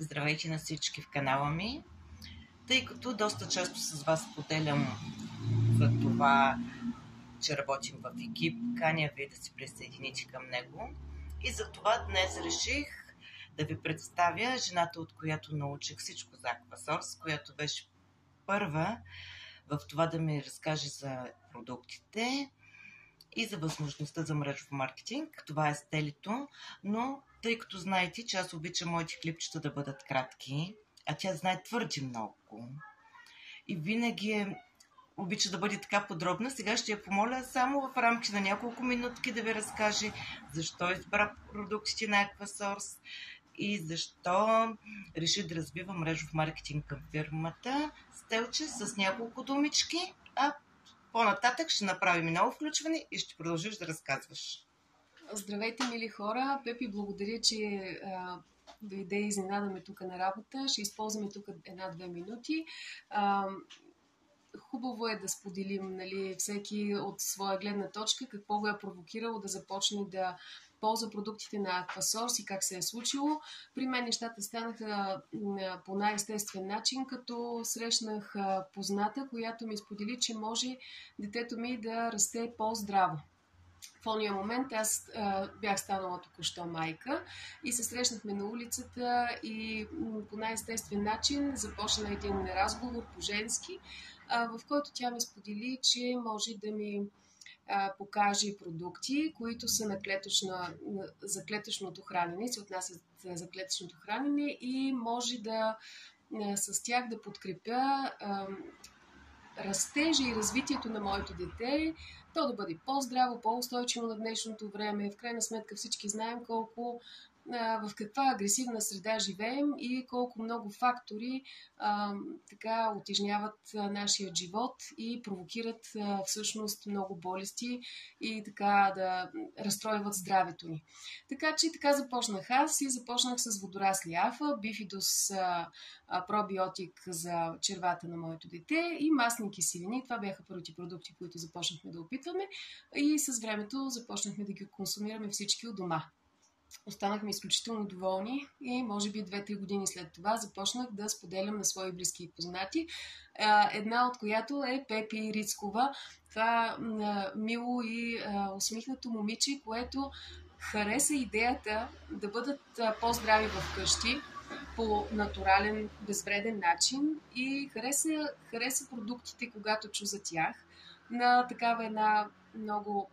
Здравейте на всички в канала ми. Тъй като доста често с вас поделям за това, че работим в екип, каня ви да се присъедините към него. И за това днес реших да ви представя жената, от която научих всичко за Aquasource, която беше първа в това да ми разкаже за продуктите и за възможността за мрежов маркетинг. Това е Стелито, но тъй като знаете, че аз обичам моите клипчета да бъдат кратки, а тя знае твърде много и винаги обича да бъде така подробна, сега ще я помоля само в рамките на няколко минутки да ви разкаже защо избра продуктите на Aquasource и защо реши да развива мрежов маркетинг към фирмата. Стелче, с няколко думички, а по-нататък ще направим ново включване и ще продължиш да разказваш. Здравейте, мили хора! Пепи, благодаря, че дойде и изненадаме тук на работа. Ще използваме тук 1-2 минути. Хубаво е да споделим, нали, всеки от своя гледна точка, какво го е провокирало да започне да ползва продуктите на Aquasource и как се е случило. При мен нещата станаха по най-естествен начин, като срещнах позната, която ми сподели, че може детето ми да расте по-здраво. В ония момент аз бях станала току-що майка и се срещнахме на улицата и по най-естествен начин започна един разговор по-женски, в който тя ми сподели, че може да ми покаже продукти, които са за клетъчното хранене, се отнасят за клетъчното хранене и може да с тях да подкрепя растежа и развитието на моето дете, то да бъде по-здраво, по-устойчиво на днешното време. В крайна сметка всички знаем в каква агресивна среда живеем и колко много фактори така утежняват нашия живот и провокират всъщност много болести и така да разстройват здравето ни. Така че така започнах аз и започнах с водорасли Афа, бифидус пробиотик за червата на моето дете и масни киселини. Това бяха първите продукти, които започнахме да опитваме и с времето започнахме да ги консумираме всички от дома. Останахме изключително доволни и може би 2-3 години след това започнах да споделям на свои близки и познати, една от която е Пепи Рицкова. Това мило и усмихнато момиче, което хареса идеята да бъдат по-здрави вкъщи по натурален, безвреден начин и хареса продуктите, когато чу за тях, на такава една много,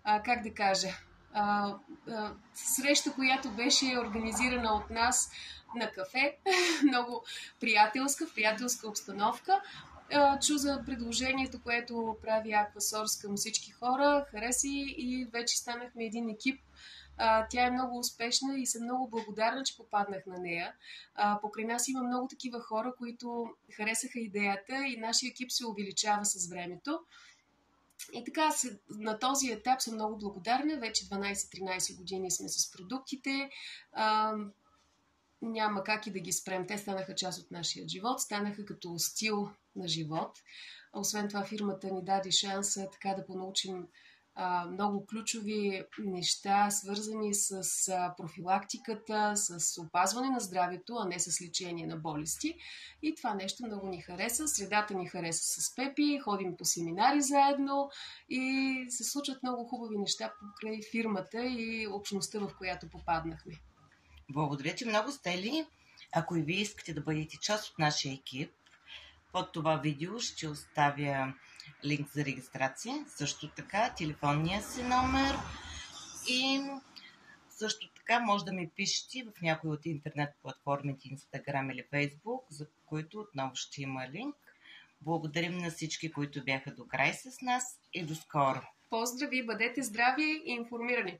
как да кажа, среща, която беше организирана от нас на кафе, много приятелска обстановка. Чу за предложението, което прави Aquasource към всички хора, хареси и вече станахме един екип. Тя е много успешна и съм много благодарна, че попаднах на нея. Покрай нас има много такива хора, които харесаха идеята и нашия екип се увеличава с времето. И така, на този етап съм много благодарна. Вече 12-13 години сме с продуктите. Няма как и да ги спрем. Те станаха част от нашия живот, станаха като стил на живот. Освен това, фирмата ни даде шанса така да понаучим много ключови неща, свързани с профилактиката, с опазване на здравето, а не с лечение на болести. И това нещо много ни хареса. Средата ни хареса с Пепи, ходим по семинари заедно и се случват много хубави неща покрай фирмата и общността, в която попаднахме. Благодаря ти много, Стели. Ако и вие искате да бъдете част от нашия екип, под това видео ще оставя линк за регистрация, също така телефонния си номер и също така може да ми пишете в някои от интернет платформите Instagram или Facebook, за които отново ще има линк. Благодарим на всички, които бяха до край с нас и до скоро! Поздрави, бъдете здрави и информирани!